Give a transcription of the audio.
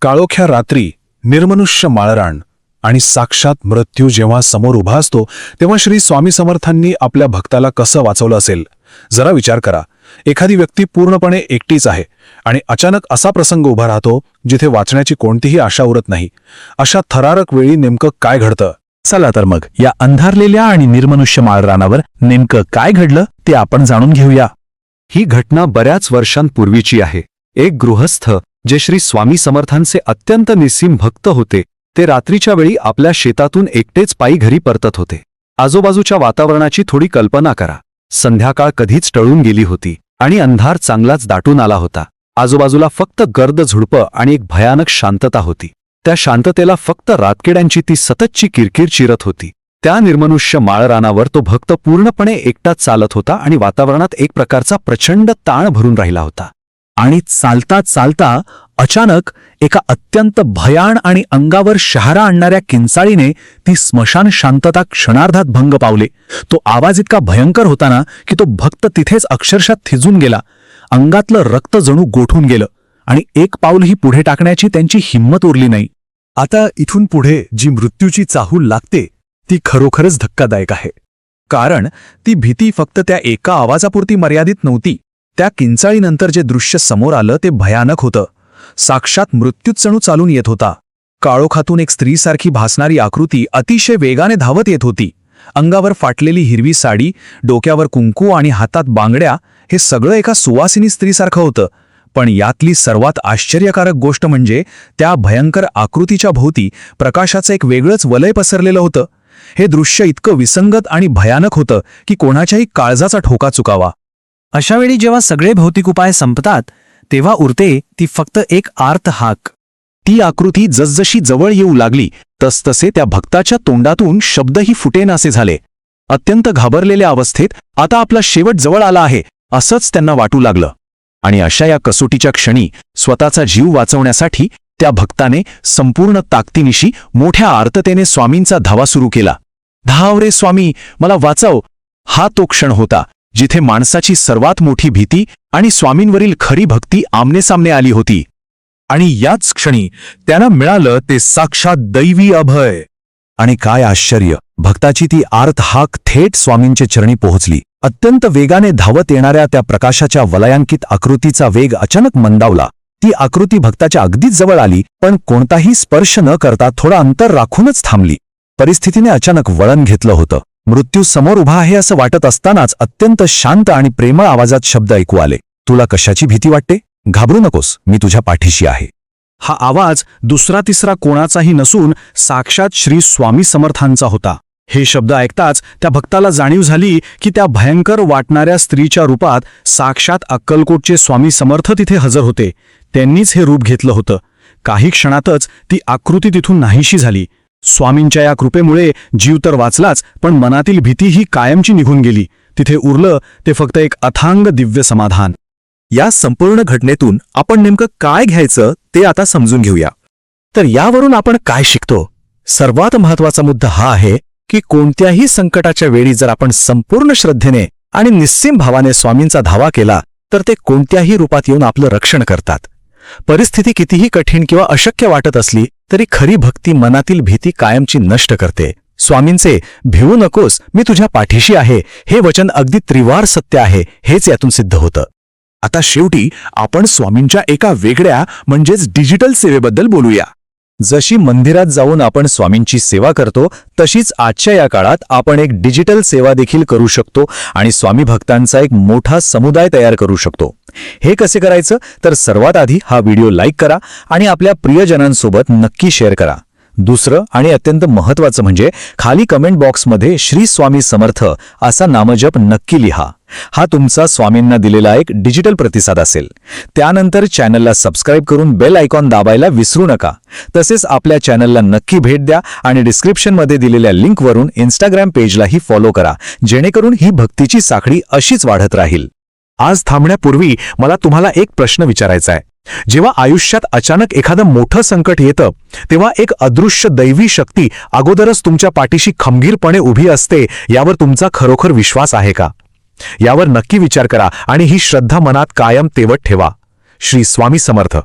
काळोख्या रात्री निर्मनुष्य माळरान आणि साक्षात मृत्यू जेव्हा समोर उभा असतो तेव्हा श्री स्वामी समर्थांनी आपल्या भक्ताला कसं वाचवलं असेल. जरा विचार करा, एखादी व्यक्ती पूर्णपणे एकटीच आहे आणि अचानक असा प्रसंग उभा राहतो जिथे वाचण्याची कोणतीही आशा उरत नाही. अशा थरारक वेळी नेमकं काय घडतं? चला तर मग या अंधारलेल्या आणि निर्मनुष्य माळरानावर नेमकं काय घडलं ते आपण जाणून घेऊया. ही घटना बऱ्याच वर्षांपूर्वीची आहे. एक गृहस्थ जे श्री स्वामी समर्थांचे अत्यंत निस्सीम भक्त होते, ते रात्रीच्या वेळी आपल्या शेतातून एकटेच पायी घरी परतत होते. आजूबाजूच्या वातावरणाची थोडी कल्पना करा. संध्याकाळ कधीच टळून गेली होती आणि अंधार चांगलाच दाटून आला होता. आजूबाजूला फक्त गर्द झुडपं आणि एक भयानक शांतता होती. त्या शांततेला फक्त रातकिड्यांची ती सततची किरकिर चिरत होती. त्या निर्मनुष्य माळरानावर तो भक्त पूर्णपणे एकटाच चालत होता आणि वातावरणात एक प्रकारचा प्रचंड ताण भरून राहिला होता. आणि चालता चालता अचानक एका अत्यंत भयान आणि अंगावर शहारा आणणाऱ्या किंचाळीने ती स्मशान शांतता क्षणार्धात भंग पावले. तो आवाज इतका भयंकर होता ना की तो भक्त तिथेच अक्षरशः थिजून गेला. अंगातलं रक्त जणू गोठून गेलं आणि एक पाऊलही पुढे टाकण्याची त्यांची हिंमत उरली नाही. आता इथून पुढे जी मृत्यूची चाहूल लागते ती खरोखरच धक्कादायक आहे. कारण ती भीती फक्त त्या एका आवाजापुरती मर्यादित नव्हती. त्या किंचाळीनंतर जे दृश्य समोर आलं ते भयानक होतं. साक्षात मृत्यूच जणू चालून येत होता. काळोखातून एक स्त्रीसारखी भासणारी आकृती अतिशय वेगाने धावत येत होती. अंगावर फाटलेली हिरवी साडी, डोक्यावर कुंकू आणि हातात बांगड्या, हे सगळं एका सुवासिनी स्त्रीसारखं होतं. पण यातली सर्वात आश्चर्यकारक गोष्ट म्हणजे त्या भयंकर आकृतीच्या भोवती प्रकाशाचं एक वेगळंच वलय पसरलेलं होतं. हे दृश्य इतकं विसंगत आणि भयानक होतं की कोणाच्याही काळजाचा ठोका चुकावा. अशावेळी जेव्हा सगळे भौतिक उपाय संपतात तेव्हा उरते ती फक्त एक आर्त हाक. ती आकृती जसजशी जवळ येऊ लागली तसतसे त्या भक्ताच्या तोंडातून शब्दही फुटेनासे झाले. अत्यंत घाबरलेल्या अवस्थेत आता आपला शेवट जवळ आला आहे असंच त्यांना वाटू लागलं. आणि अशा या कसोटीच्या क्षणी स्वतःचा जीव वाचवण्यासाठी त्या भक्ताने संपूर्ण ताकदीनिशी मोठ्या आर्ततेने स्वामींचा धावा सुरू केला. धाव रे स्वामी, मला वाचव. हा तो क्षण होता जिथे माणसाची सर्वात मोठी भीती आणि स्वामींवरील खरी भक्ती आमनेसामने आली होती. आणि याच क्षणी त्यांना मिळालं ते साक्षात दैवी अभय. आणि काय आश्चर्य, भक्ताची ती आर्त हाक थेट स्वामींचे चरणी पोहोचली. अत्यंत वेगाने धावत येणाऱ्या त्या प्रकाशाच्या वलयांकित आकृतीचा वेग अचानक मंदावला. ती आकृती भक्ताच्या अगदीच जवळ आली, पण कोणताही स्पर्श न करता थोडा अंतर राखूनच थांबली. परिस्थितीने अचानक वळण घेतलं होतं. मृत्यू समोर उभा आहे असं वाटत असतानाच अत्यंत शांत आणि प्रेमळ आवाजात शब्द ऐकू आले. तुला कशाची भीती वाटते? घाबरू नकोस, मी तुझ्या पाठीशी आहे. हा आवाज दुसरा तिसरा कोणाचाही नसून साक्षात श्री स्वामी समर्थांचा होता. हे शब्द ऐकताच त्या भक्ताला जाणीव झाली की त्या भयंकर वाटणाऱ्या स्त्रीच्या रूपात साक्षात अक्कलकोटचे स्वामी समर्थ तिथे हजर होते. त्यांनीच हे रूप घेतलं होतं. काही क्षणातच ती आकृती तिथून नाहीशी झाली. स्वामींच्या या कृपेमुळे जीव तर वाचलाच, पण मनातील भीतीही कायमची निघून गेली. तिथे उरलं ते फक्त एक अथांग दिव्य समाधान. या संपूर्ण घटनेतून आपण नेमकं काय घ्यायचं ते आता समजून घेऊया. तर यावरून आपण काय शिकतो? सर्वात महत्त्वाचा मुद्दा हा आहे की कोणत्याही संकटाच्या वेळी जर आपण संपूर्ण श्रद्धेने आणि निस्सीम भावाने स्वामींचा धावा केला तर ते कोणत्याही रूपात येऊन आपलं रक्षण करतात. परिस्थिती कितीही कठीण किंवा अशक्य वाटत असली तरी खरी भक्ती मनातील भीती कायमची नष्ट करते. स्वामींचे भिवू नकोस, मी तुझ्या पाठीशी आहे हे वचन अगदी त्रिवार सत्य आहे, हेच यातून सिद्ध होतं. आता शेवटी आपण स्वामींच्या एका वेगळ्या म्हणजेच डिजिटल सेवेबद्दल बोलूया. जशी मंदिरात जाऊन आपण स्वामींची सेवा करतो तशीच आजच्या या काळात आपण एक डिजिटल सेवा देखील करू शकतो आणि स्वामी भक्तांचा एक मोठा समुदाय तयार करू शकतो. हे कसे करायचं? तर सर्वात आधी हा व्हिडिओ लाईक करा आणि आपल्या प्रियजनांसोबत नक्की शेअर करा. दुसरं आणि अत्यंत महत्त्वाचं म्हणजे खाली कमेंट बॉक्समध्ये श्री स्वामी समर्थ असा नामजप नक्की लिहा. हा तुमचा स्वामींना दिलेला एक डिजिटल प्रतिसाद असेल. त्यानंतर चॅनलला सबस्क्राईब करून बेल आयकॉन दाबायला विसरू नका. तसेच आपल्या चॅनलला नक्की भेट द्या आणि डिस्क्रिप्शनमध्ये दिलेल्या लिंकवरून इंस्टाग्राम पेजलाही फॉलो करा, जेणेकरून ही भक्तीची साखळी अशीच वाढत राहील. आज थांबण्यापूर्वी मला तुम्हाला एक प्रश्न विचारायचा आहे. जेव्हा आयुष्यात अचानक एखादं मोठं संकट येतं तेव्हा एक अदृश्य दैवी शक्ती अगोदरच तुमच्या पाठीशी खंबीरपणे उभी असते, यावर तुमचा खरोखर विश्वास आहे का? यावर नक्की विचार करा आणि ही श्रद्धा मनात कायम तेवत ठेवा. श्री स्वामी समर्थ.